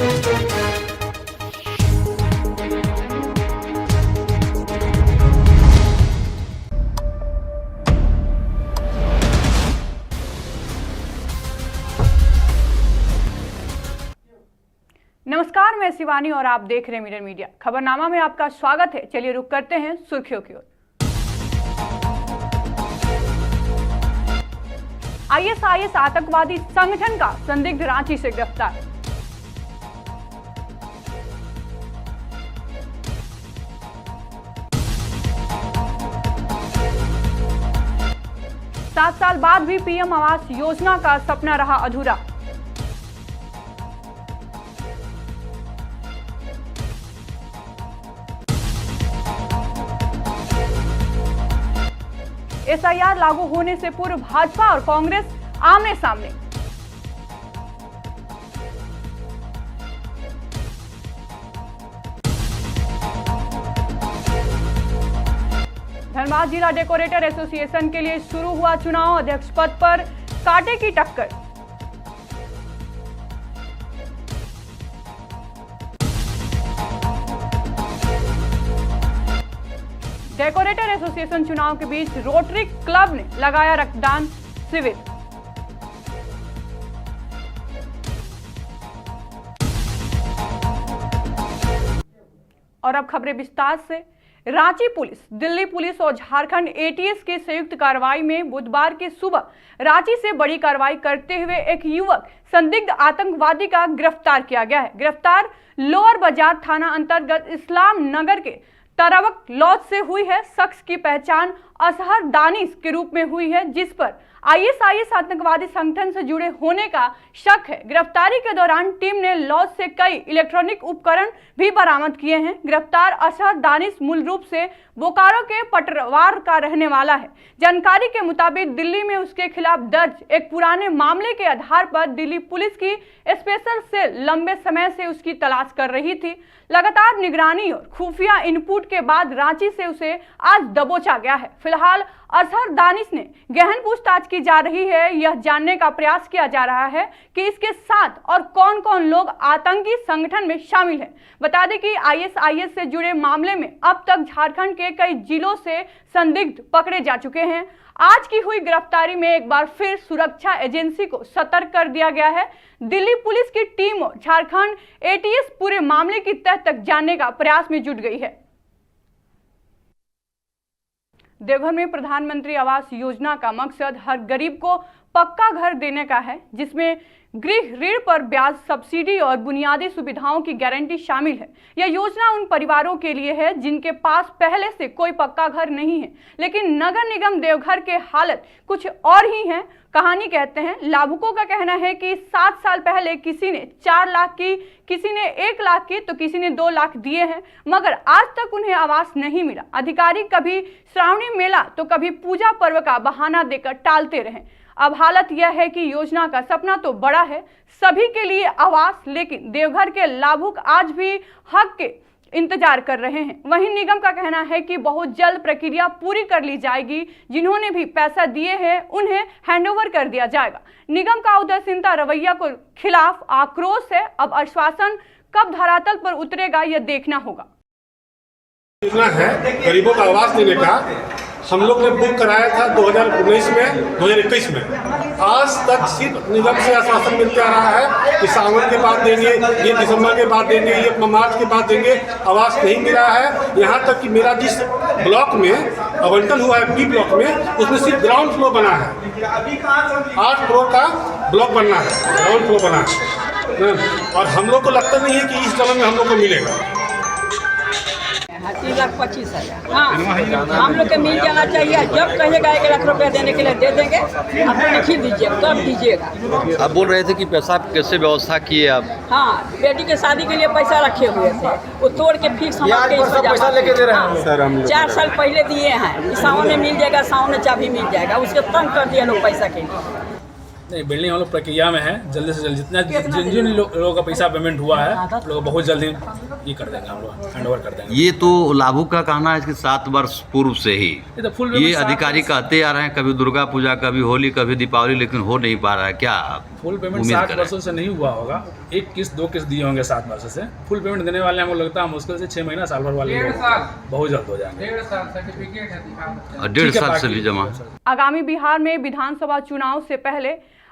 नमस्कार, मैं शिवानी और आप देख रहे हैं मिरर मीडिया। खबरनामा में आपका स्वागत है। चलिए रुक करते हैं सुर्खियों की ओर। आईएसआईएस आतंकवादी संगठन का संदिग्ध रांची से गिरफ्तार। सात साल बाद भी पीएम आवास योजना का सपना रहा अधूरा। एसआईआर लागू होने से पूर्व भाजपा और कांग्रेस आमने सामने। धनबाद जिला डेकोरेटर एसोसिएशन के लिए शुरू हुआ चुनाव। अध्यक्ष पद पर कांटे की टक्कर। डेकोरेटर एसोसिएशन चुनाव के बीच रोटरी क्लब ने लगाया रक्तदान शिविर। और अब खबरें विस्तार से। रांची पुलिस, दिल्ली पुलिस और झारखंड एटीएस की संयुक्त कार्रवाई में बुधवार की सुबह रांची से बड़ी कार्रवाई करते हुए एक युवक संदिग्ध आतंकवादी का गिरफ्तार किया गया है। गिरफ्तार लोअर बाजार थाना अंतर्गत इस्लाम नगर के तरवक लॉज से हुई है। शख्स की पहचान असहर दानिश के रूप में हुई है, जिस पर आईएसआईएस आतंकवादी संगठन से जुड़े होने का शक है। गिरफ्तारी के दौरान टीम ने लॉज से कई इलेक्ट्रॉनिक उपकरण भी बरामद किए हैं। गिरफ्तार असहर दानिश मूल रूप से बोकारो के पटवार का रहने वाला है। जानकारी के मुताबिक दिल्ली में उसके खिलाफ दर्ज एक पुराने मामले के आधार पर दिल्ली पुलिस की स्पेशल सेल लंबे समय से उसकी तलाश कर रही थी। लगातार निगरानी और खुफिया इनपुट के बाद रांची से उसे आज दबोचा गया है। फिलहाल असहर दानिश ने गहन पूछताछ की जा रही है। यह जानने का प्रयास किया जा रहा है कि इसके साथ और कौन कौन लोग आतंकी संगठन में शामिल हैं। बता दें कि आईएसआईएस से जुड़े मामले में अब तक झारखंड के कई जिलों से संदिग्ध पकड़े जा चुके हैं। आज की हुई गिरफ्तारी में एक बार फिर सुरक्षा एजेंसी को सतर्क कर दिया गया है। दिल्ली पुलिस की टीम और झारखंड एटीएस पूरे मामले की तह तक जानने का प्रयास में जुट गई है। देवघर में प्रधानमंत्री आवास योजना का मकसद हर गरीब को पक्का घर देने का है, जिसमें गृह ऋण पर ब्याज सब्सिडी और बुनियादी सुविधाओं की गारंटी शामिल है। यह योजना उन परिवारों के लिए है जिनके पास पहले से कोई पक्का घर नहीं है, लेकिन नगर निगम देवघर के हालत कुछ और ही है। कहानी कहते हैं, लाभुकों का कहना है कि 7 साल पहले किसी ने 4 लाख की, किसी ने 1 लाख की, तो किसी ने 2 लाख दिए हैं, मगर आज तक उन्हें आवास नहीं मिला। अधिकारी कभी श्रावणी मेला तो कभी पूजा पर्व का बहाना देकर टालते रहे। अब हालत यह है कि योजना का सपना तो बड़ा है, सभी के लिए आवास, लेकिन देवघर के लाभुक आज भी हक के इंतजार कर रहे हैं। वहीं निगम का कहना है कि बहुत जल्द प्रक्रिया पूरी कर ली जाएगी। जिन्होंने भी पैसा दिए हैं उन्हें हैंडओवर कर दिया जाएगा। निगम का उदासीनता रवैया को खिलाफ आक्रोश है। अब आश्वासन कब धरातल पर उतरेगा यह देखना होगा। योजना है गरीबों का आवास देने का। हम लोग ने बुक कराया था 2019 में, 2021 में। आज तक सिर्फ निगम से आश्वासन मिलते आ रहा है कि सावन के बाद देंगे, ये दिसंबर के बाद देंगे, ये मार्च के बाद देंगे। आवास नहीं मिला है। यहाँ तक कि मेरा जिस ब्लॉक में आवंटन हुआ है, बी ब्लॉक में, उसमें सिर्फ ग्राउंड फ्लोर बना है। 8 फ्लोर का ब्लॉक बनना है, ग्राउंड फ्लोर बना है। और हम लोग को लगता नहीं है कि इस समय में हम लोग को मिलेगा। 3,25,000। हाँ, हम लोग के मिल जाना चाहिए। जब कहेगा 1 लाख रुपया देने के लिए दे देंगे। आप लिखी दीजिए, कब दीजिएगा। आप बोल रहे थे कि पैसा कैसे व्यवस्था किए आप? हाँ, बेटी के शादी के लिए पैसा रखे हुए थे, वो तोड़ के फिक्स पैसा लेके दे रहे हैं सर। हम 4 साल पहले दिए हैं। सावन में मिल जाएगा, सावन में चाबी मिल जाएगा। उसके तंग कर दिया लोग पैसा के लिए। नहीं, बिल्डिंग हम लोग प्रक्रिया में है, जल्दी से जल्द जितना जिन लोगों का पैसा पेमेंट हुआ है लोग बहुत जल्दी ये कर देंगे, हम लोग हैंड ओवर कर देंगे। ये तो लाभुक का कहना है कि 7 वर्ष पूर्व से ही ये तो फुल ये अधिकारी कहते आ रहे हैं, कभी दुर्गा पूजा, कभी होली, कभी दीपावली, लेकिन हो नहीं पा रहा है। क्या फुल पेमेंट उम्मीद 7 करें? वर्षों से नहीं हुआ होगा, 1 किस्त 2 किस्त दिए होंगे 7 वर्ष से। फुल पेमेंट देने वाले हमको लगता है मुश्किल से 6 महीना साल भर वाले लोग बहुत जल्द हो जाएंगे। 1.5 साल से भी जमा। आगामी बिहार में विधानसभा चुनाव से पहले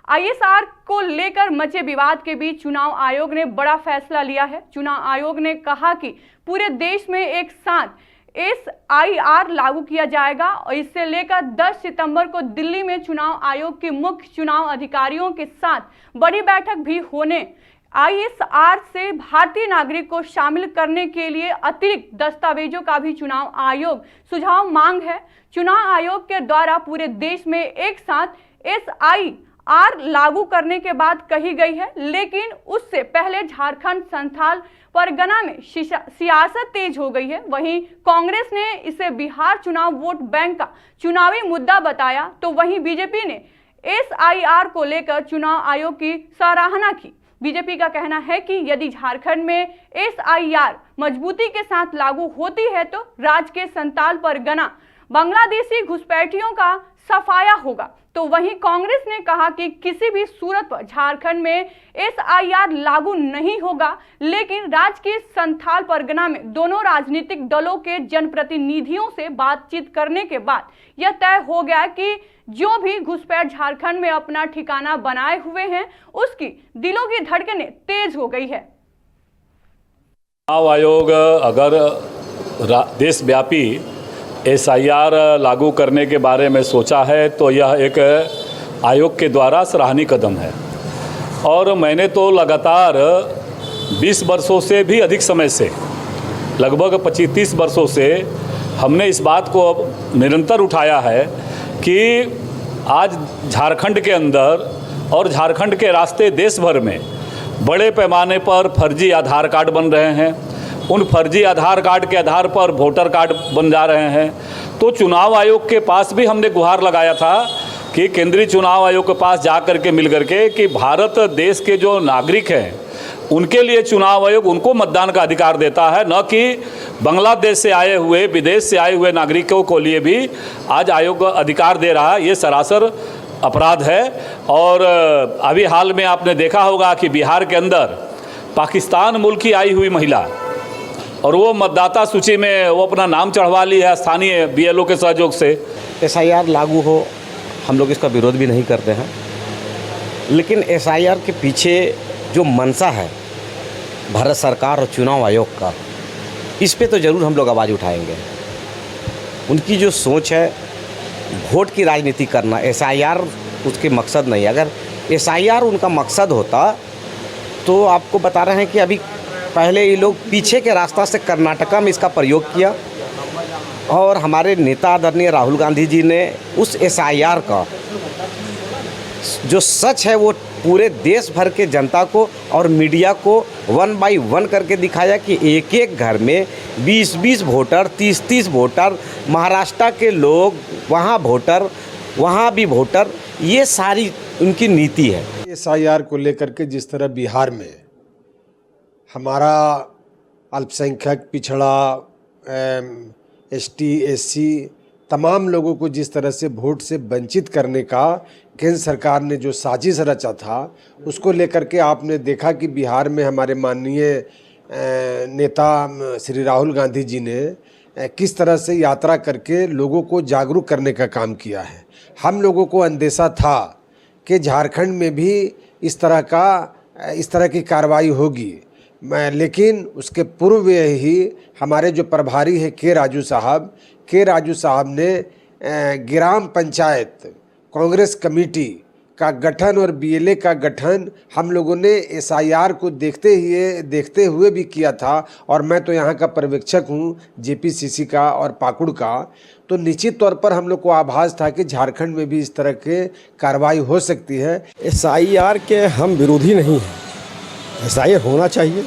ISR को लेकर मचे विवाद के बीच चुनाव आयोग ने बड़ा फैसला लिया है। चुनाव आयोग ने कहा कि पूरे देश में एक साथ SIR लागू किया जाएगा और इससे लेकर 10 सितंबर को दिल्ली में चुनाव आयोग के मुख्य चुनाव अधिकारियों के साथ बड़ी बैठक भी होने, ISR से भारतीय नागरिक को शामिल करने के लिए अतिरिक्त दस्तावेजों का भी चुनाव आयोग सुझाव मांग है। चुनाव आयोग के द्वारा पूरे देश में एक साथ SIR लागू करने के बात कही गई है, लेकिन उससे पहले झारखंड संथाल परगना में सियासत तेज हो गई है। वहीं कांग्रेस ने इसे बिहार चुनाव वोट बैंक का चुनावी मुद्दा बताया, तो वहीं बीजेपी ने SIR को लेकर चुनाव आयोग की सराहना की। बीजेपी का कहना है कि यदि झारखंड में SIR मजबूती के साथ लागू होती है तो राज्य के संथाल परगना बांग्लादेशी घुसपैठियों का सफाया होगा। तो वहीं कांग्रेस ने कहा कि किसी भी सूरत पर झारखंड में SIR लागू नहीं होगा, लेकिन राज्य के संथाल परगना में दोनों राजनीतिक दलों के जनप्रतिनिधियों से बातचीत करने के बाद यह तय हो गया कि जो भी घुसपैठ झारखंड में अपना ठिकाना बनाए हुए हैं उसकी दिलों की धड़कनें तेज हो गई है। चुनाव आयोग अगर देशव्यापी SIR लागू करने के बारे में सोचा है तो यह एक आयोग के द्वारा सराहनीय कदम है। और मैंने तो लगातार 20 वर्षों से भी अधिक समय से, लगभग 25-30 वर्षों से हमने इस बात को निरंतर उठाया है कि आज झारखंड के अंदर और झारखंड के रास्ते देश भर में बड़े पैमाने पर फर्जी आधार कार्ड बन रहे हैं। उन फर्जी आधार कार्ड के आधार पर वोटर कार्ड बन जा रहे हैं। तो चुनाव आयोग के पास भी हमने गुहार लगाया था कि केंद्रीय चुनाव आयोग के पास जा कर के मिल करके कि भारत देश के जो नागरिक हैं उनके लिए चुनाव आयोग उनको मतदान का अधिकार देता है, न कि बांग्लादेश से आए हुए, विदेश से आए हुए नागरिकों को लिए भी आज आयोग अधिकार दे रहा है। ये सरासर अपराध है। और अभी हाल में आपने देखा होगा कि बिहार के अंदर पाकिस्तान मुल्क की आई हुई महिला और वो मतदाता सूची में वो अपना नाम चढ़वा ली है स्थानीय BLO के सहयोग से। SIR लागू हो, हम लोग इसका विरोध भी नहीं करते हैं, लेकिन SIR के पीछे जो मंशा है भारत सरकार और चुनाव आयोग का, इस पे तो ज़रूर हम लोग आवाज़ उठाएंगे। उनकी जो सोच है वोट की राजनीति करना, SIR उसके मकसद नहीं। अगर SIR उनका मकसद होता तो आपको बता रहे हैं कि अभी पहले ये लोग पीछे के रास्ता से कर्नाटका में इसका प्रयोग किया और हमारे नेता आदरणीय राहुल गांधी जी ने उस SIR का जो सच है वो पूरे देश भर के जनता को और मीडिया को 1 बाय 1 करके दिखाया कि एक एक घर में 20-20 वोटर, 30-30 वोटर, महाराष्ट्र के लोग वहाँ वोटर, वहाँ भी वोटर, ये सारी उनकी नीति है। SIR को लेकर के जिस तरह बिहार में हमारा अल्पसंख्यक, पिछड़ा, ST, SC तमाम लोगों को जिस तरह से वोट से वंचित करने का केंद्र सरकार ने जो साजिश रचा था, उसको लेकर के आपने देखा कि बिहार में हमारे माननीय नेता श्री राहुल गांधी जी ने किस तरह से यात्रा करके लोगों को जागरूक करने का काम किया है। हम लोगों को अंदेशा था कि झारखंड में भी इस तरह की कार्रवाई होगी, लेकिन उसके पूर्व ही हमारे जो प्रभारी है के राजू साहब ने ग्राम पंचायत कांग्रेस कमेटी का गठन और BLA का गठन हम लोगों ने SIR को देखते हुए भी किया था। और मैं तो यहाँ का पर्यवेक्षक हूँ JPCC का और पाकुड़ का, तो निश्चित तौर पर हम लोग को आभास था कि झारखंड में भी इस तरह के कार्रवाई हो सकती है। SIR के हम विरोधी नहीं हैं, SIR होना चाहिए,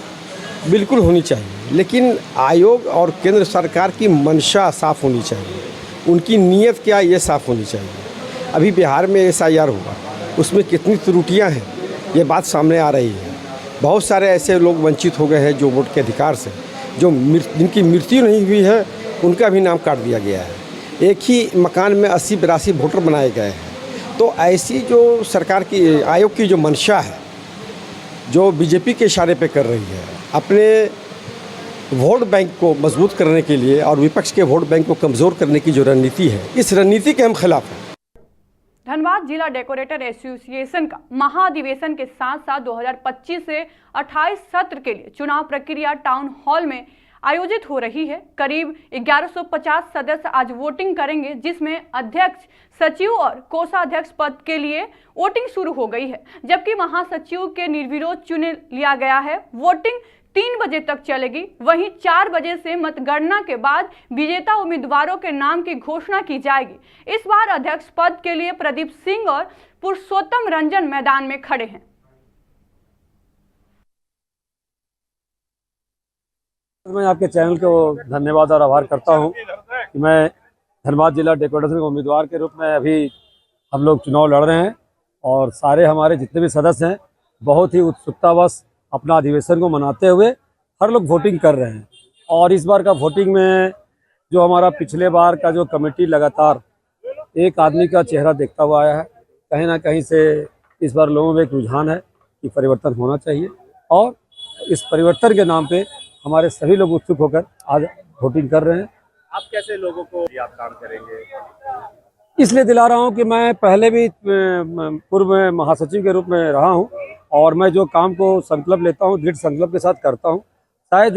बिल्कुल होनी चाहिए, लेकिन आयोग और केंद्र सरकार की मंशा साफ़ होनी चाहिए, उनकी नीयत क्या ये साफ़ होनी चाहिए। अभी बिहार में SIR हुआ, उसमें कितनी त्रुटियां हैं, ये बात सामने आ रही है। बहुत सारे ऐसे लोग वंचित हो गए हैं जो वोट के अधिकार से, जिनकी मृत्यु नहीं हुई है उनका भी नाम काट दिया गया है। एक ही मकान में 80-82 वोटर बनाए गए हैं। तो ऐसी जो सरकार की आयोग की जो मंशा है, जो बीजेपी के इशारे पे कर रही है, अपने वोट बैंक को मजबूत करने के लिए और विपक्ष के वोट बैंक को कमज़ोर करने की जो रणनीति है, इस रणनीति के हम खिलाफ हैं। धनबाद जिला डेकोरेटर एसोसिएशन का महाधिवेशन के साथ साथ 2025 से 28 सत्र के लिए चुनाव प्रक्रिया टाउन हॉल में आयोजित हो रही है। करीब 1150 सदस्य आज वोटिंग करेंगे, जिसमें अध्यक्ष, सचिव और कोषाध्यक्ष पद के लिए वोटिंग शुरू हो गई है, जबकि महासचिव के निर्विरोध चुन लिया गया है। वोटिंग 3 बजे तक चलेगी। वहीं 4 बजे से मतगणना के बाद विजेता उम्मीदवारों के नाम की घोषणा की जाएगी। इस बार अध्यक्ष पद के लिए प्रदीप सिंह और पुरुषोत्तम रंजन मैदान में खड़े हैं। मैं आपके चैनल को धन्यवाद और आभार करता हूं कि मैं धनबाद जिला डेकोरेटर के उम्मीदवार के रूप में अभी हम लोग चुनाव लड़ रहे हैं और सारे हमारे जितने भी सदस्य हैं बहुत ही उत्सुकतावश अपना अधिवेशन को मनाते हुए हर लोग वोटिंग कर रहे हैं। और इस बार का वोटिंग में जो हमारा पिछले बार का जो कमेटी लगातार एक आदमी का चेहरा देखता हुआ आया है, कहीं ना कहीं से इस बार लोगों में एक रुझान है कि परिवर्तन होना चाहिए और इस परिवर्तन के नाम पे हमारे सभी लोग उत्सुक होकर आज वोटिंग कर रहे हैं। आप कैसे लोगों को याद काम करेंगे? इसलिए दिला रहा हूं कि मैं पहले भी पूर्व में महासचिव के रूप में रहा हूं और मैं जो काम को संकल्प लेता हूं दृढ़ संकल्प के साथ करता हूं। शायद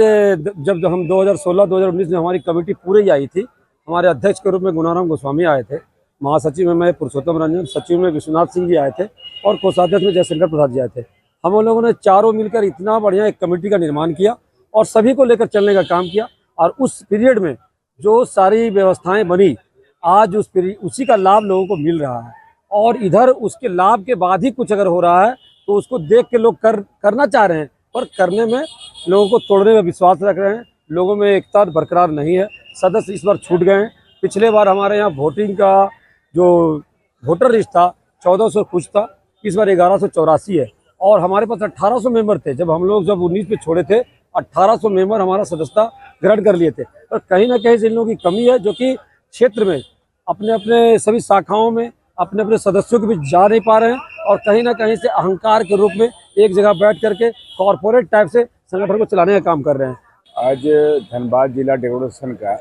जब हम 2016-2019 में हमारी कमेटी पूरी ही आई थी, हमारे अध्यक्ष के रूप में गुणाराम गोस्वामी आए थे, महासचिव में मैं पुरुषोत्तम रंजन, सचिव में विश्वनाथ सिंह जी आए थे और कोषाध्यक्ष में जयशंकर प्रसाद जी आए थे। हम लोगों ने चारों मिलकर इतना बढ़िया एक कमेटी का निर्माण किया और सभी को लेकर चलने का काम किया और उस पीरियड में जो सारी व्यवस्थाएं बनी, आज उसी का लाभ लोगों को मिल रहा है। और इधर उसके लाभ के बाद ही कुछ अगर हो रहा है तो उसको देख के लोग करना चाह रहे हैं, पर करने में लोगों को तोड़ने में विश्वास रख रहे हैं। लोगों में एकता बरकरार नहीं है। सदस्य इस बार छूट गए हैं। पिछले बार हमारे यहाँ वोटिंग का जो वोटर लिस्ट था 1400 कुछ था, इस बार 1184 है और हमारे पास 1800 मेंबर थे। जब हम लोग 19 पे छोड़े थे 1800 मेंबर हमारा सदस्यता ग्रहण कर लिए थे। और कहीं ना कहीं से इन लोगों की कमी है जो कि क्षेत्र में अपने अपने सभी शाखाओं में अपने अपने सदस्यों के बीच जा नहीं पा रहे हैं और कहीं ना कहीं से अहंकार के रूप में एक जगह बैठ करके कॉरपोरेट टाइप से संगठन को चलाने का काम कर रहे हैं। आज धनबाद जिला डेकोरेशन का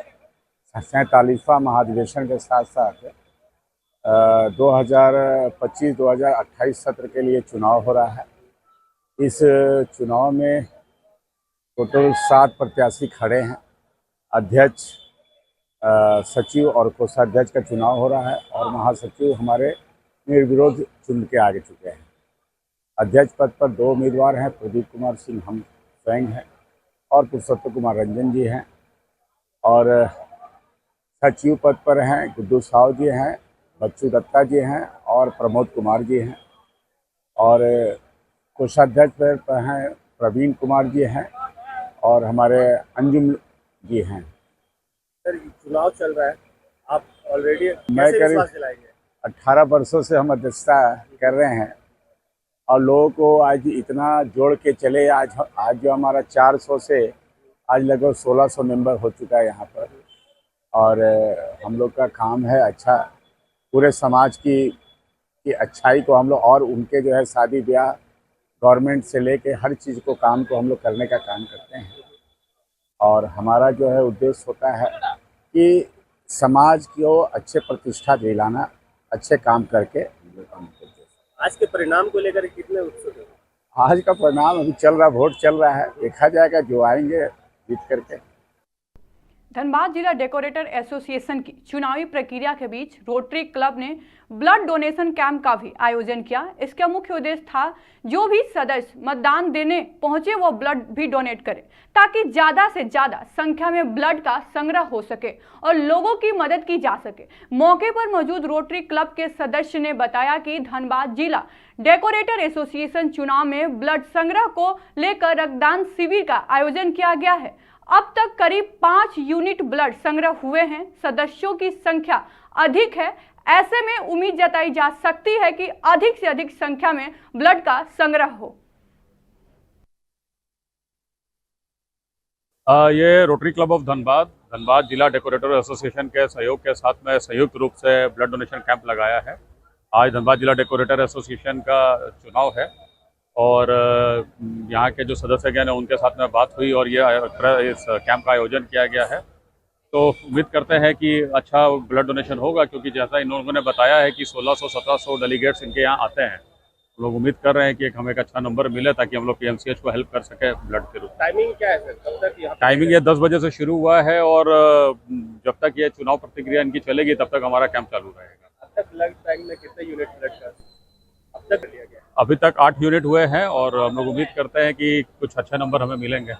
47वां महाधिवेशन के साथ साथ 2025-2028 सत्र के लिए चुनाव हो रहा है। इस चुनाव में टोटल 7 प्रत्याशी खड़े हैं। अध्यक्ष, सचिव और कोषाध्यक्ष का चुनाव हो रहा है और महासचिव हमारे निर्विरोध चुन के आगे चुके हैं। अध्यक्ष पद पर 2 उम्मीदवार हैं, प्रदीप कुमार सिंह हम स्वयं हैं और पुरुषोत्तम कुमार रंजन जी हैं। और सचिव पद पर हैं गुड्डू साहू जी हैं, बच्चू दत्ता जी हैं और प्रमोद कुमार जी हैं। और कोषाध्यक्ष पद पर हैं प्रवीण कुमार जी हैं और हमारे अंजुम जी हैं। सर, चुनाव चल रहा है, आप ऑलरेडी मैं करीब 18 वर्षों से हम अध्यक्षता कर रहे हैं और लोगों को आज इतना जोड़ के चले। आज जो हमारा 400 से आज लगभग 1600 मेंबर हो चुका है यहाँ पर। और हम लोग का काम है अच्छा, पूरे समाज की अच्छाई को हम लोग और उनके जो है शादी ब्याह गवर्नमेंट से लेके हर चीज़ को काम को हम लोग करने का काम करते हैं। और हमारा जो है उद्देश्य होता है कि समाज को अच्छे प्रतिष्ठा दिलाना, अच्छे काम करके। आज के परिणाम को लेकर कितने उत्सुक हैं? आज का परिणाम अभी चल रहा, वोट चल रहा है, देखा जाएगा जो आएंगे जीत करके। धनबाद जिला डेकोरेटर एसोसिएशन की चुनावी प्रक्रिया के बीच रोटरी क्लब ने ब्लड डोनेशन कैंप का भी आयोजन किया। इसका मुख्य उद्देश्य था जो भी सदस्य मतदान देने पहुंचे वो ब्लड भी डोनेट करें ताकि ज़्यादा से ज़्यादा संख्या में ब्लड का संग्रह हो सके और लोगों की मदद की जा सके। मौके पर मौजूद रोटरी क्लब के सदस्य ने बताया कि धनबाद जिला डेकोरेटर एसोसिएशन चुनाव में ब्लड संग्रह को लेकर रक्तदान शिविर का आयोजन किया गया है। अब तक करीब 5 यूनिट ब्लड संग्रह हुए हैं। सदस्यों की संख्या अधिक है, ऐसे में उम्मीद जताई जा सकती है कि अधिक से अधिक संख्या में ब्लड का संग्रह हो। ये रोटरी क्लब ऑफ धनबाद जिला डेकोरेटर एसोसिएशन के सहयोग के साथ में संयुक्त रूप से ब्लड डोनेशन कैंप लगाया है। आज धनबाद जिला डेकोरेटर एसोसिएशन का चुनाव है और यहाँ के जो सदस्यगण हैं उनके साथ में बात हुई और ये इस कैंप का आयोजन किया गया है। तो उम्मीद करते हैं कि अच्छा ब्लड डोनेशन होगा, क्योंकि जैसा इन लोगों ने बताया है कि 1600-1700 डेलीगेट्स इनके यहाँ आते हैं। हम लोग उम्मीद कर रहे हैं कि हमें एक अच्छा नंबर मिले ताकि हम लोग पीएमसीएच को हेल्प कर सके ब्लड के रूप में। टाइमिंग क्या है सर, कब तक यहाँ? टाइमिंग ये 10 बजे से शुरू हुआ है और जब तक ये चुनाव प्रतिक्रिया इनकी चलेगी तब तक हमारा कैंप चालू रहेगा। अब तक ब्लड बैंक में कितने यूनिट ब्लड का अब तक लिया गया? अभी तक 8 यूनिट हुए हैं और हम लोग उम्मीद करते हैं कि कुछ अच्छे नंबर हमें मिलेंगे।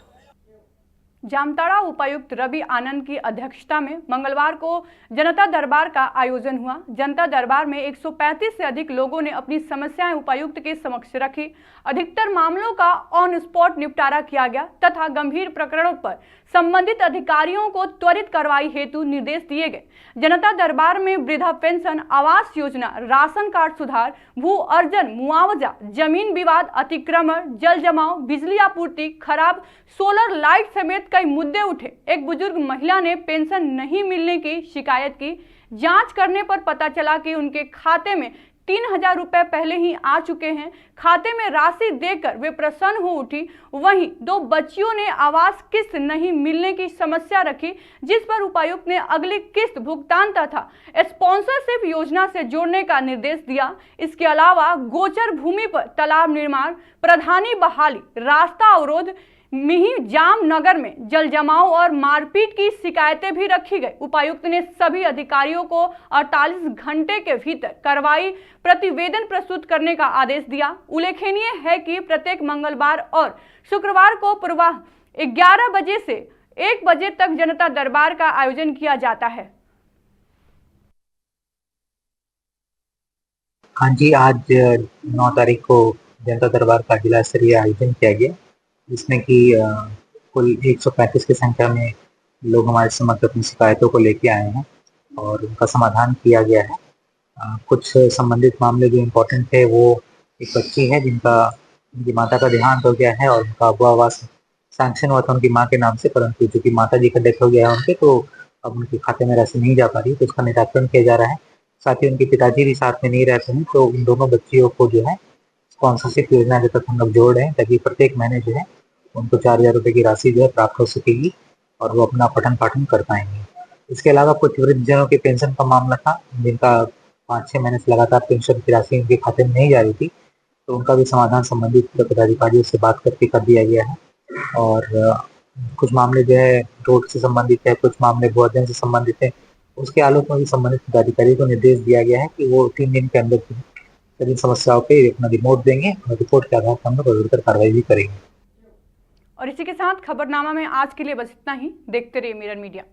जामताड़ा उपायुक्त रवि आनंद की अध्यक्षता में मंगलवार को जनता दरबार का आयोजन हुआ। जनता दरबार में 135 से अधिक लोगों ने अपनी समस्याएं उपायुक्त के समक्ष रखी। अधिकतर मामलों का ऑन स्पॉट निपटारा किया गया तथा गंभीर प्रकरणों पर संबंधित अधिकारियों को त्वरित कार्रवाई हेतु निर्देश दिए गए। जनता दरबार में वृद्धा pension, Awas Yojana, ration card सुधार, भू अर्जन, मुआवजा, जमीन विवाद, अतिक्रमण, जल जमाव, बिजली आपूर्ति, खराब सोलर लाइट समेत कई मुद्दे उठे। एक बुजुर्ग महिला ने पेंशन नहीं मिलने की शिकायत की। जांच करने पर पता चला कि उनके खाते में 3000 रुपए पहले ही आ चुके हैं। खाते में राशि देकर वे प्रसन्न हो उठी। वहीं 2 बच्चियों ने आवास किस्त नहीं मिलने की समस्या रखी, जिस पर उपायुक्त ने अगली किस्त भुगतान तथा स्पॉन्सरशिप योजना से जोड़ने का निर्देश दिया। इसके अलावा गोचर भूमि पर तालाब निर्माण, प्रधानी बहाली, रास्ता अवरोध, मिही जाम नगर में जल जमाव और मारपीट की शिकायतें भी रखी गई। उपायुक्त ने सभी अधिकारियों को 48 घंटे के भीतर कार्रवाई प्रतिवेदन प्रस्तुत करने का आदेश दिया। उल्लेखनीय है कि प्रत्येक मंगलवार और शुक्रवार को पूर्वाह 11 बजे से 1 बजे तक जनता दरबार का आयोजन किया जाता है। हाँ जी, आज 9 तारीख को जनता दरबार का जिला स्तरीय आयोजन किया गया, जिसमें कि कुल 135 की संख्या में लोग हमारे समक्ष अपनी शिकायतों को लेके आए हैं और उनका समाधान किया गया है। कुछ संबंधित मामले जो इम्पोर्टेंट थे, वो एक बच्ची है उनकी माता का देहांत हो गया है और उनका अबू आवास सैंक्शन हुआ था उनकी माँ के नाम से, परंतु चूँकि माता जी का डेथ हो गया है उनके, तो अब उनके खाते में राशि नहीं जा पा रही, तो उसका निराकरण किया जा रहा है। साथ ही उनके पिताजी भी साथ में नहीं रहते हैं, तो उन दोनों बच्चियों को जो है स्पॉन्सरशिप योजना के तहत हम लोग जोड़ रहे हैं, ताकि प्रत्येक महीने जो है उनको 4000 रुपये की राशि जो है प्राप्त हो सकेगी और वो अपना पठन पाठन कर पाएंगे। इसके अलावा कुछ वृद्धजनों के पेंशन का मामला था, जिनका 5-6 महीने से लगातार पेंशन की राशि उनके खाते में नहीं जा रही थी, तो उनका भी समाधान संबंधित पदाधिकारियों से बात करके कर दिया गया है। और कुछ मामले जो है रोड से संबंधित है, कुछ मामले भू अर्जन से संबंधित है, उसके आलोक में भी संबंधित पदाधिकारी को निर्देश दिया गया है कि वो 3 दिन के अंदर सभी समस्याओं पे अपना रिपोर्ट देंगे और रिपोर्ट के आधार पर हम लोग अग्रतर कार्रवाई भी करेंगे। और इसी के साथ खबरनामा में आज के लिए बस इतना ही। देखते रहिए मिरर मीडिया।